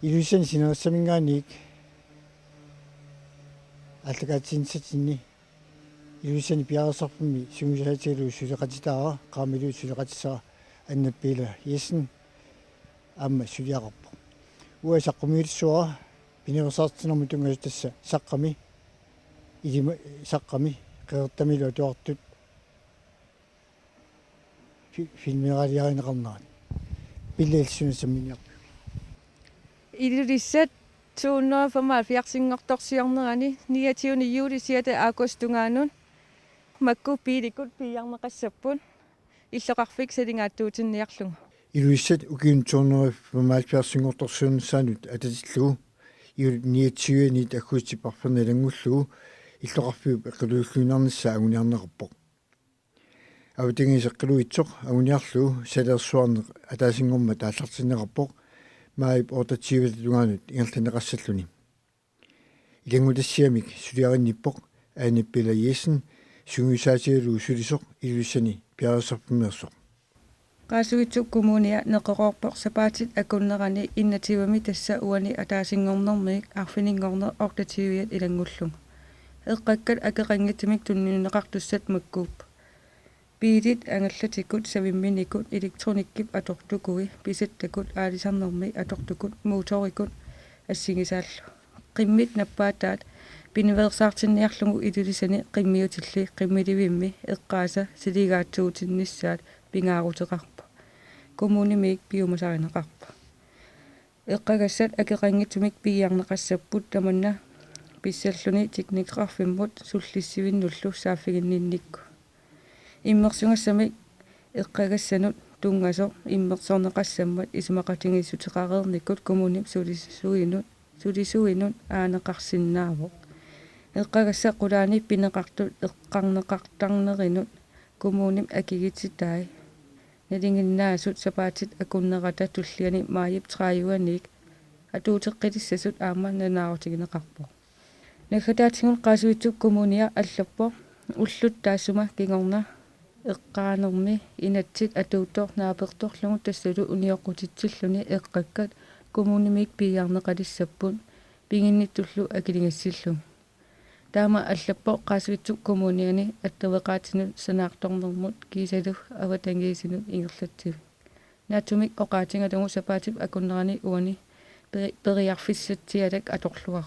Ilusen sinasamingaanik аллакаатсинсатинни илусани пиарасарпими сумисаатигалу сулеқатитаара qaamilu сулеқатисаа аннаппила иссен аама сулиақарпо уасаққумиулсуара пинерсаартинэрму тунгас тасса саққами илима саққами қеэртамилу атуартут филмераалиаринеқарнаат пиллеэлсунасамминиарпу илулиссат 275 29 juli 6. augustungaanun makku piilikut piiarneqassapпут иллоқарфик салингааттуутинниарлугу илуиссат укиун 275 ататиллуу иул 29 аккуутиппарфернилангуллугу иллоқарфиуп эққилууллуинарнissaа агуниарнеқарпоқ авутингисеққилуитсоқ агуниарлугу салерсуарнеқ атаасингорма тааллартиннеқарпоқ маип ортатсиват лугаанут ингерланеқассаллуни илангутассиамик сулиаринниппоқ ааниппила иессен сунгисаатигалуу сулисоқ илуссани пиарасарпимерсоқ qaasuitsuk kommunia neqeqorpoq sapatit akunnerani innativami tassa uani ataasingornermiik arfininngoorner ortativiat ilangullung eqqakkat akeqangitimik tunnineqartussat makkuup piitit angallatikut savimminikut elektronikkip atortukui pisattakut aalisarnermi atortukut motorikut assingisaallu qimmit nappaataat piniversaartinniarlugu itulisani qimmiutilli qimmilivimmi eqqaasa siligaatsuutinnissaat pingaaruteqarpa kommunimik piumasarineqarpa eqqagassat akeqangitumik piiarneqassapput tamanna pissalluni tikniqarfimmut sullissivinnullu saaffiginninnikku иммерсунгассамик эққагасsanут тунгасо иммерсорнеқассаммат исмақатингиссутеқареерниккут коммуним сулисуинут аанеқарсиннаавоқ эққагасса қулаани пинеқартут эққарнеқартарнеринут коммуним акигитситай налингиннаасут сапаатит акуннерата туллиани маайип трааюаник атуутеққилиссасут аама нанаарутигинеқарпо нахатаатингун qaasuitsuk коммуния аллаппо уллут таассума кингорна эққаанерми инатсит атуутторнааперторлугу тассалу униоқутитсиллуни эққаккат коммунимик пииарнеқалиссаппут пигинниттуллу акилингассиллу таама аллаппо qaasuitsuk коммуниани аттавеқаатинут санаарторнермут кисалу аватангиисинут ингерлатсив наатумик оқаатингалугу сапаатип акуннерани уани периарфиссатсиалак аторлуару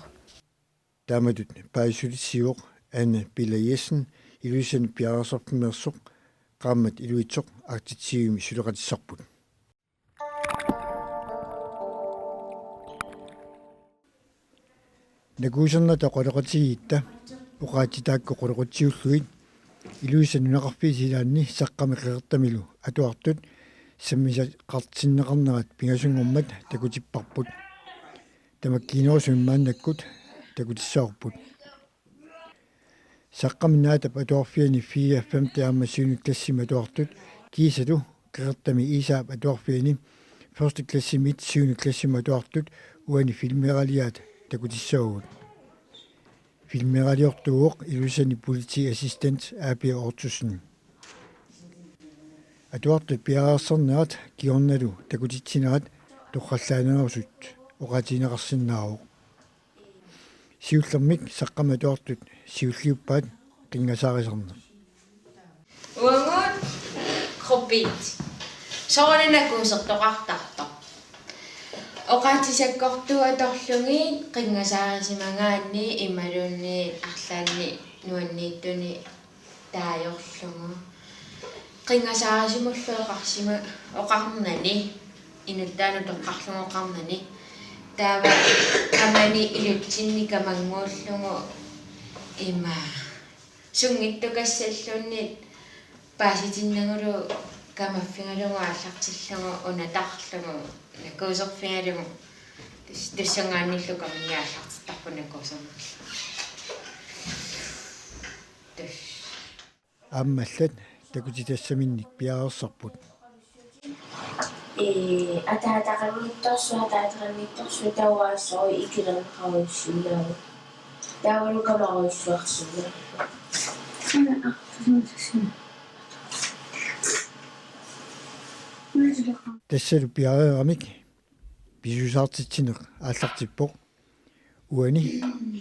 тааматут паисулиссиоқ аана пилаиассен илуисан пиарасарпимерсоқ qaammat iluitsoq aqtitsiivimi suleqatissarput nakuusernata qoleqatigiitta uqaatitaakko qoleqatsiulluit iluisan unaqarfiisilaanni saqqami qeqertamilu atuartut sammisa qartsinneqarnerat pingasungormat takutipparput tamakkiinerusummaannakkut takutissaarput саққамнаатап атуарфиани 4-5 таамассуунут классима туартут кисалу қеқертами исаап атуарфиани ферст классимит сиунут классима туартут уани филмералиат такутиссаагут филмералиортууоқ илусани полити ассистент апи ортусни атуартут пиараарсернерат киорналу такутитсинаат тоққаллаанерусут оqaатинеқарсинааруq сиуллермик саққама туартут сиуллиуппаат кингасаарисерна уангут хоббит сооринакуусертоқартарто оqaатисаккортуаторлуги кингасаарисимагаанни ималунни арлаанни нуаннииттуни таajorlugu кингасаарисимуллуоқарсима оқарнани инуттаану тоққарлугоқарнани таава камани илутсинни камангууллугу има сунгиттукассаллуунни пааситиннагулу камаффингалугу ааллартиллугу унатарлугу накуусерфингалугу туссангаанниллу камиааллартиттарпу накуусернерла тус аммаллат такутитассаминник пиаарерсарпут атаатақамиттарсу тауаассоо икилернеқаруйссуилаа таавалукамаруйссуарсуна тассалу пиареерамик писусаартитсинеқ ааллартиппоқ уани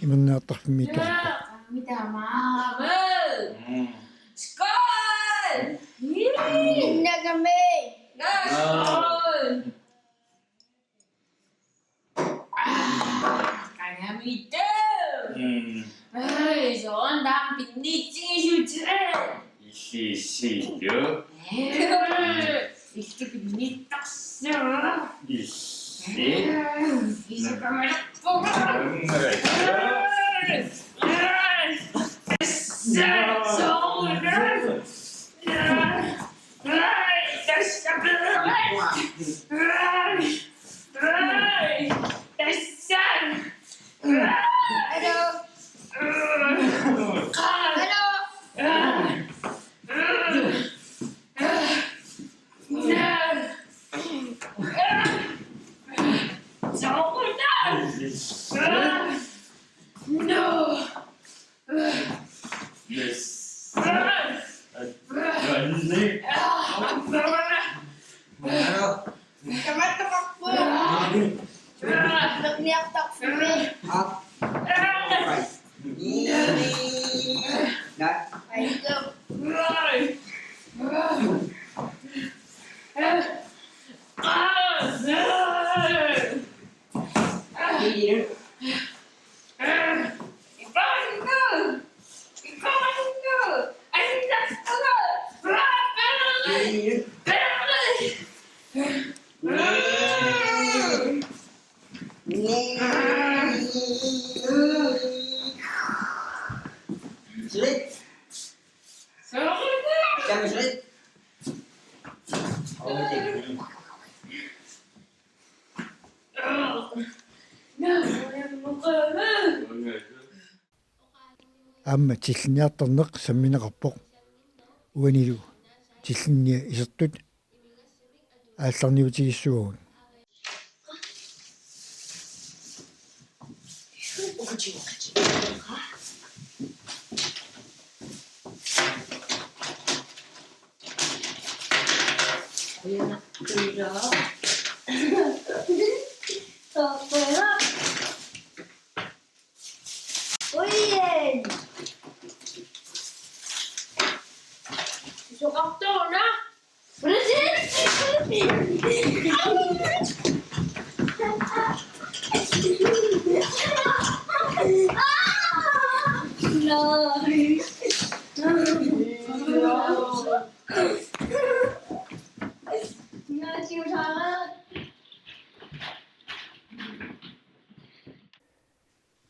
имернаартарфимми тоқарпоқ Mitä maamme? Skål! Nækker med! Skål! Kan jeg mit sådan der binitsingesjutre. 시시요 Ikke binittakse. 이시 Ikke kommer der på. Amma tilliniartarneq sammineqarpoq uanilу тиллинния исертут аалларниутигиссуагун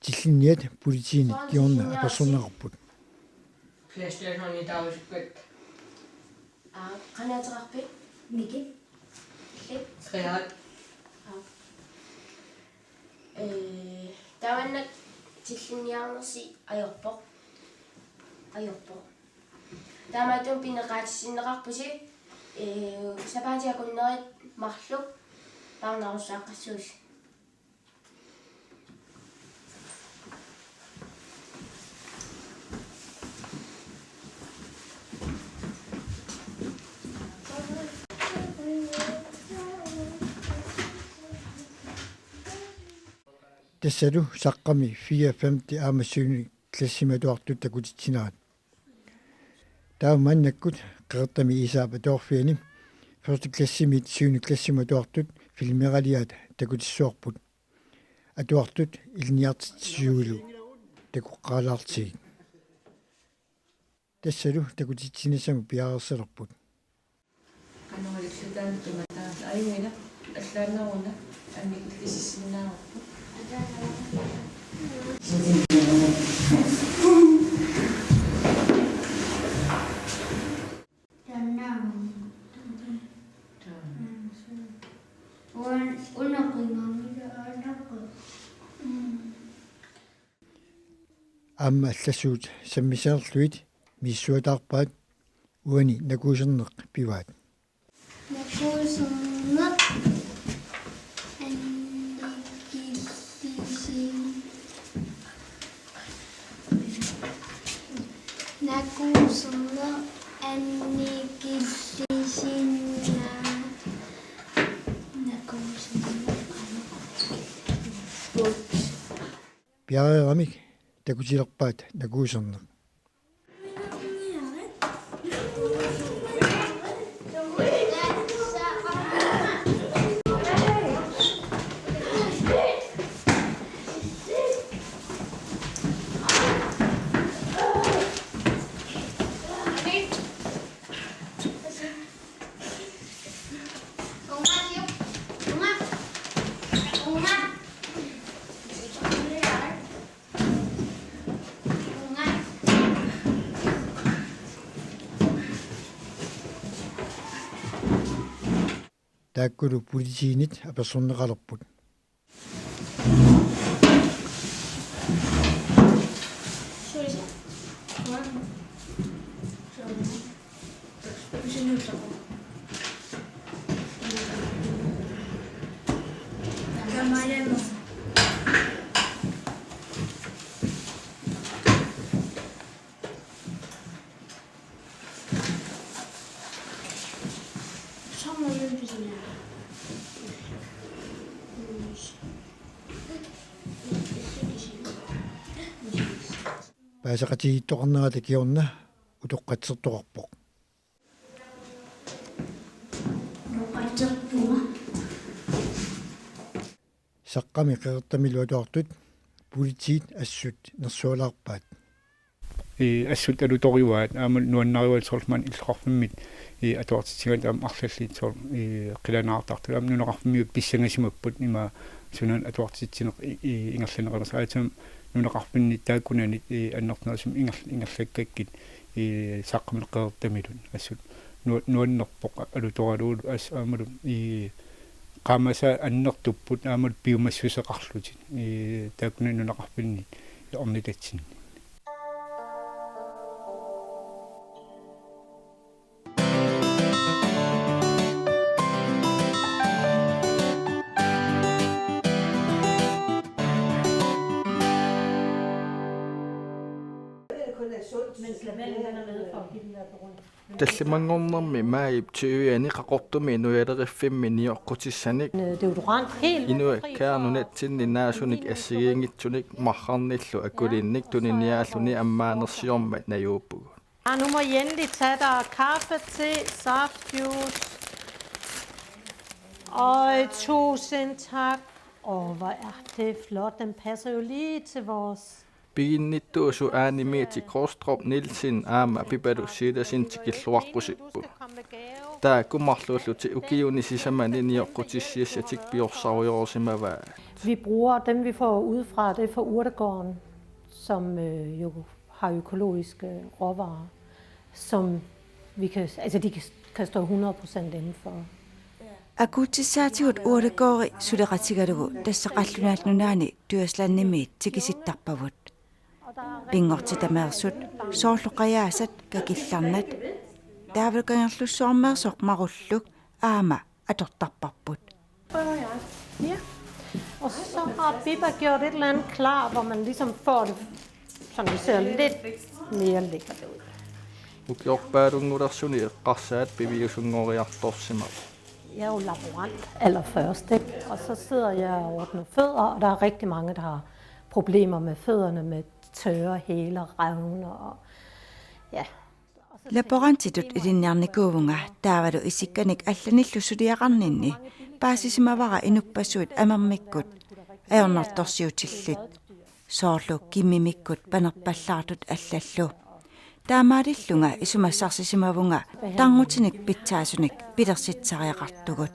тиллинниат политиини киорна апассорнеқарпут PlayStation i dag spæk. Qanaataqarpi niki. Kreat. Tavannak tillinniarnersi ajorpoq. Taamaatun pineqaatissinneqarpusi sapaatiakunnerit marluk paarnarussaaqassuus. тассалу саққами 4-5 аамассууни классиматуартут такутитсинаат таамааннаккут қеқартами исаапа тоорфиани ферст классимит сууни классиматуартут филмералиат такутиссуарпут атуартут илниартитсуулу такуққалаартиг тассалу такутитсинасаму пиаарсалерпут канаалиссутаан туматаа аимина аллааннеруна анниккисиссиннаарпу аама аллассуут саммисаерлуит миссуатаарпаат уани накуусернеқ пиваат накуусернеқ анникиллисинна накуусернеқ piareeramik takutilerpaat nakuuserneq taakkulu politiinit apersorneqalerput paasaqatigiittoqarnerata kiorna utoqqatsertoqarpoq saqqami qeqertamiluatuartut politiit assut nersualaarpaat assut alutoriuaat aamul nuannariuat sorlman illqarfimit atuartitigat am arlalliit sor qilanaartartul am nuneqarfimiut pissangasimapпут има sunan atuartitineq ingerlaneqalersaaitam nuneqarfinni taakkunanit annernerasum ingerlakkakkit saqqameqeqertamilun assut nuannerpoq alutoraluulu as aamulun qaamasa annertupput aamul piumassuseqarlutit taakkunan nuneqarfinni ornitatsin таллимангорнэрми маип тюяни qaqortumi nuyalerifimmi niorqutissanik inua kaarnunatsinni naasunik assigiingitsunik marrarnillu akulinnik tuniniaalluni ammaanersiormat najuuppugu. Nu må I endelig tage der kaffe, te, saft, juice. Og tusind tak. Hvor er det flot. Den passer jo lige til vores... Piginnittuusu aanimiiti Krostrup Nielsen aama pipalussiitasin tikilluarqusippu. Taa kumarluulluti ukiunisisamani niorqutissiassatik piorsaruyorsimavaa. Vi bruger dem, vi får udefra, det er fra urtegården, som jo har økologiske råvarer, som vi kan, altså de kan stå 100% indenfor. Akutissaatigut urtegårdi suleratigalugu tassaqallunaallnunaani tuaslannimiit tikisittarpavut. Pingortitameersut soorluqajaasat kakillarnat taavalkangerlussuarmeersoq marulluk aama atortarparput. Ja. Og så har Bibba gjort et eller andet klar, hvor man ligesom får det, så det ser lidt mere lækkert ud. Ukiorpaalungulersuni eqqarsaat piviusungoriartorsimer. Jeg er jo laborant allerførst, ikke? Og så sidder jeg og ordner fødder, og der er rigtig mange, der har problemer med fødderne, med tørre hæler, revner og ja. Laborantitut idinniarnikuuvunga taavalu isikkanik allanillusuliaqarninni paasisimavara inuppasuut amermikkut aornertorsiutillit soorlu kimmimikkut panerpallaartut allallu taamaadillunga isumassarsisimavunga tarngutinik pitsaasunik pilersitsariaqartugut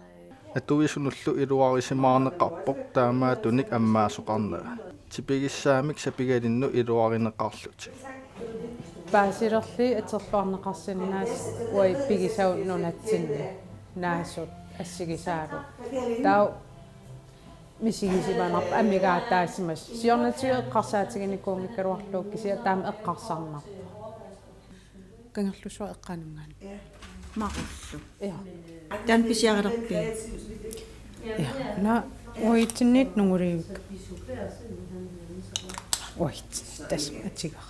atuisunullu iluarisimaarneqarpoq taamaatunik ammaasuqarnera tipigissaamik sapigalinnu iluarineqarluti Baasirerli aterluarneqarsinnaas uai pigisaununatsinni naasut assigisaalu tau misigisimaanarp ammigaataassimas siornatiuet qarsaatiginikkууmmikkaluarluukkisia taama eqqarsarnarpa kangerlusua eqqanungaan marullu ja tan pisiarelerpi ja na uitsinnit nunguriuk oit tas atigar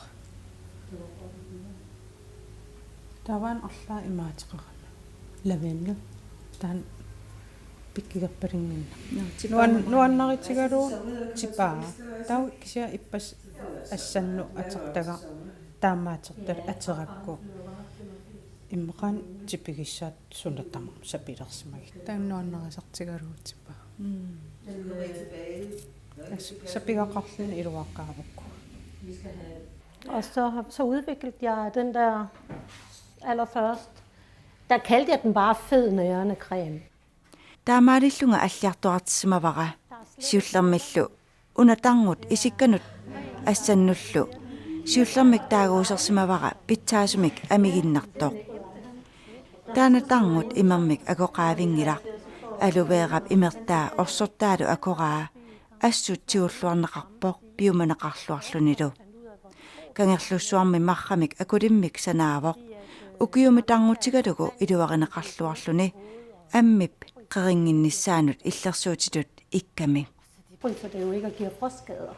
tavan alla imaatiqarama lavenlu tan pikkigerpalinginna nuannaritigalu tipaa tau kisia ippas assannu atertaga taamaatertal aterakku immeqan tipigissaat sunatamam sapilersimagi taannuannarasartigalu tipaa sapigaqarluni iluaqqaavukku. Og så udviklede jeg den der allerførst. Der kaldte jeg den bare fed nørnecreme. таамаалиллунга аллиартуартиссимавара сиуллермиллу унатарнут исикканут ассаннуллу сиуллермик таагуусерсимавара питсаасумик амигиннартоқ таанатарнут имермик акоқаавингилар алувеерап имертаа орсортаалу акораа ассут тиуллуарнеқарпоқ пиуманеқарлуарлунилу кангерлуссуарми маррамик акулиммик санаавоқ укиуми тарнутигалугу илуаринеқарлуарлуни аммип qeringиннissaanut иллерсуутитут икками For det er jo ikke at give frostskader.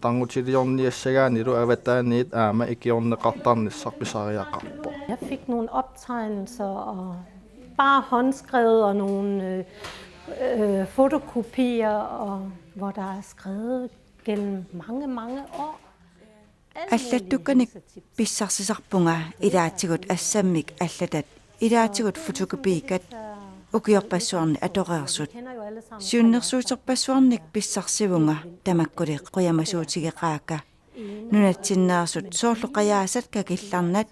Tangutiliorniassagaanilu avataaniit aama ikiorneqartarnissarpisariaqarpo. Jeg fik nogle optegnelser og bare håndskrevet og nogle fotokopier, og hvor der er skrevet gennem mange år. аллаттукканик писсарсисарпунга илаатигут ассаммик аллатат илаатигут фотокопиикат укиорпассуарни атореерсут сиуннерсуутерпассуарник писсарсивунга тамаккули қуямасуутигеқаака нунатсиннеерсут соорлоқаяасат какилларнат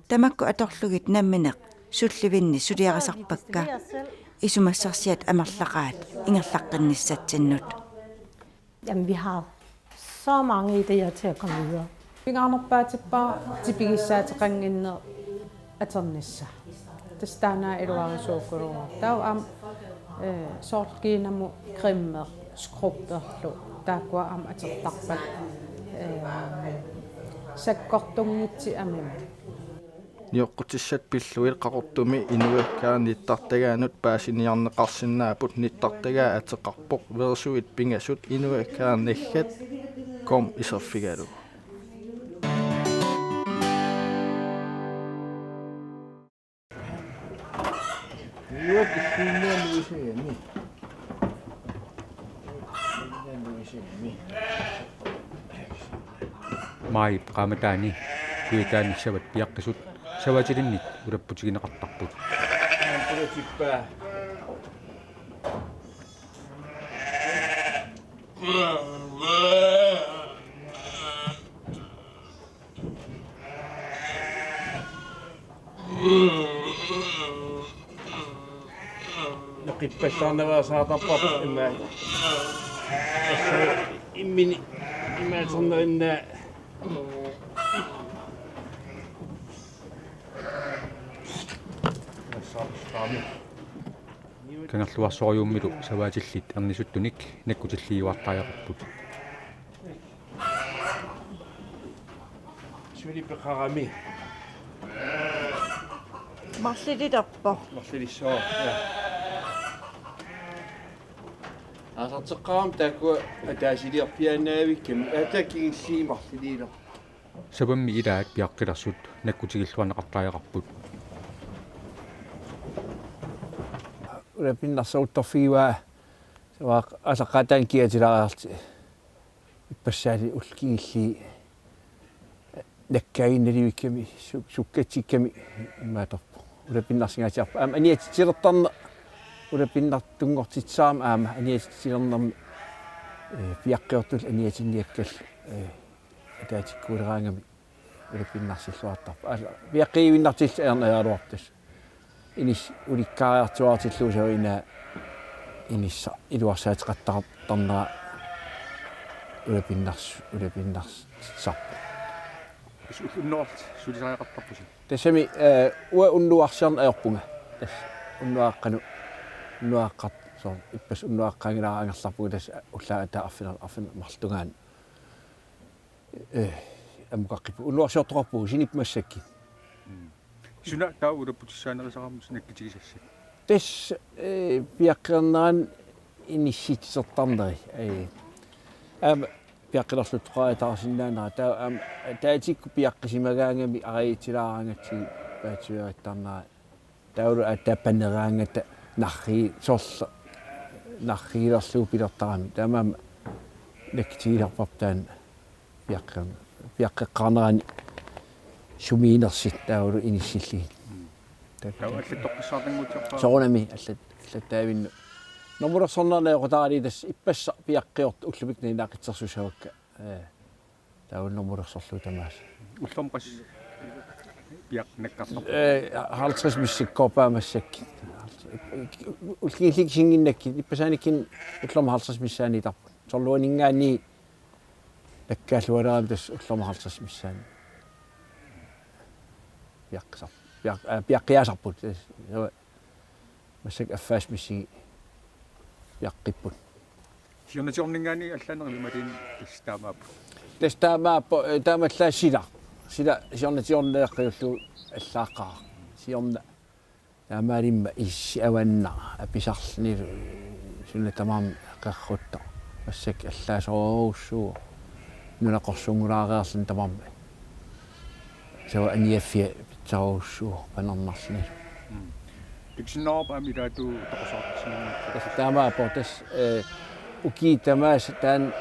тамакку аторлугит намминеқ сулливинни сулиарасарпакка исумассарсиат амерлақаат ингерлаққинниссатсиннут. Jamen, vi har så mange idéer til at komme videre. Pingaarnerpaatippaa tipigissaatiqanginne aternissa tastaana iluarisuukkuruga tau am soortkiinamu krimmer skrupperlu taakua am atertarpat sakkortungitsi amim Niuqqutissat pilluil qaqortumi inuakkaaniittartagaanut paasiniarneqarsinnaaput nittartagaa ateqarpoq versuit pingasut inuakkaannillat kom iserfigalu. mai qaamataani kuitaannissavat piaqqisut savatilinnik ulapputigineqartarput Qippassarnavaa saatappa imma immini immaaternerinna kangerluarsooriummilu savaatillit ernisuttunik nakkutilliuartaajaqarput sulipeqarami марлилилерпо marsilissoo асартеққарам тааккуа атаасилиарпианнаавикками атаккигиллиимарлилиилер savammi ilaat piaqqilarsut nakkutigilluaneqartaajaqarput ulapinnarsautorfigiwaa sawaaq asaqaataan kiatilaraarti иппассаали улкигилли наккагинналивикками суккатикками имааторпо улапиннарсигаатиарпа аама аниатитилертарна улапиннартунгортитсаама аама аниатитилернэрми пиаққиортул аниатинниаккал атаатиккуулераангами улапиннарсиллуартарпа ала пиаққиивиннартил ернаялуартас инис уликкаариартуартиллуусавина инисса илуарсаатеқаттартарнера улапиннарсарпа уллуннорт сулисариақартарпуси тассами уа уннуарсиарна аёрпунга тас уннуааққану уннуааққат соо иппас уннуааққангилара ангерларпуга тас уллаата арфина марлтунгаан амуқаққипу уннуарсиорторпугу синипмассакки суна таа улаппутиссаанерисарамус наккитигисассак тас пиаққернеран инисситисертарнери ама пиаққилерлутоқаатаарсинаанера таа ама таатикку пиаққисимагаангами ариитилаарангатси паатиуариттарнера таулу аттаппанераангата нарри сорла narriilerluu pilertarami taamaama naktigilarpap taan piaqqeqqarnerani sumiinersit taulu inissilliin тау аллаттоққиссаартангуутиарпаа соонами аллаттааvinnu нормулерсорнернеоқутаали тас иппасса пиаққиорт уллумик наақитсерсусавакка таун нормулерсорлу тамаас уллом қас пиақ наккарнер 50 миссиккорпаамассак уллигиллик сингиннакки иппасааниккин уллом 50 миссаани тарпут сорлуанингаани наккааллуалерами тас уллом 50 миссаани пиаққисар пиаққиасарпут массак аффаас миссиги пиаққиппут сиорнатиорнингаани аллаанерми малин тестаамааппо таамаллаа сила сиорнатиорнеэққиуллу аллааққаа сиорна таамаалимма исси аванна аписарлни суна тамаам қаррутта массак аллаасорууссуу нунақорсунгулаареерлин тамаам сава аниаффи питсарууссуу панернарлни тиксиннаарпа амилаату тоқосаартисмин таамааппо тас уки тамаас таан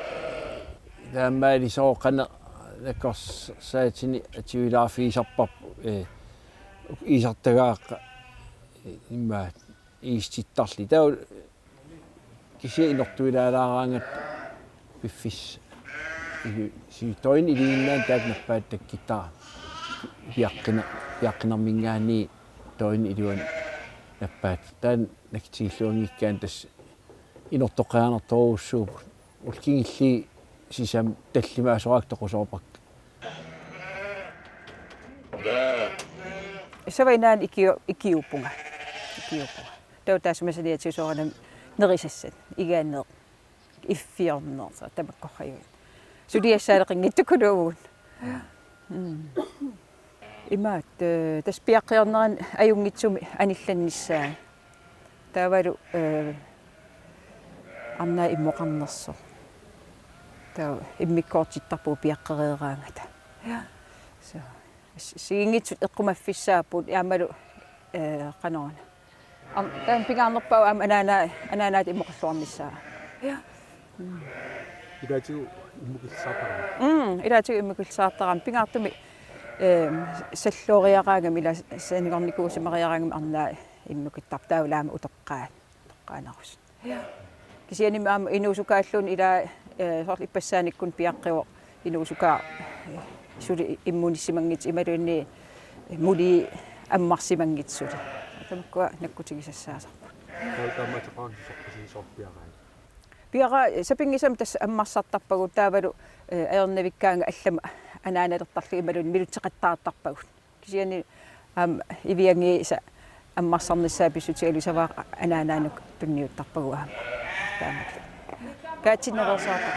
таамаали сооқана накорс саатини ативилаафиисарпап исартагааққа иммаат ииститтарли таа киси инортуилаалаараангат пиффис сиитоин илииннаан таакнаппаат таккитаа пиаққинармингаани тоин илуан наппаат таан нактигиллуангиккаан тас инортоққианерторууссууп улкингилли сисам таллимаасораак тоқусоорпак савайнаан икиуппунга тау таасмасалиатсисоорнам нерисассат игааннеэ иффиорнерса тамаккорхаюн сулиассаалеқингиттукулуугун имаат тас пиаққиорнеран аюнгитсуми анилланниссаа таавалу анна иммоқарнерсо таа иммиккоортиттарпу пиаққереераангата со сиингитсут эққумаффиссааппут яамалу канаана таан пигаанерпау аам ананаат иммоқаллуарниссаа илаатигу иммукилсаартарам пигаартуми саллоориараангам ила санигорникуусимариараангам арнаа иммукиттар таулаама утоққаанарус кисианим аама инуусукааллуун ила сорл иппассааниккун пиаққио инуусукаа сули иммуниссимангит ималуинни мули аммарсимангитсули тамаккуа наккутигисассаасарпа пиара сапингисам тас аммарсартарпагу таавалу аернавиккаанга аллама анааналертарлу ималуин милутеқаттаартарпагут кисиани аам ивиангииса аммарсарниссаа писсутигалусаваа анаанаану пинниуттарпагуаама таамат каатиннерерсаата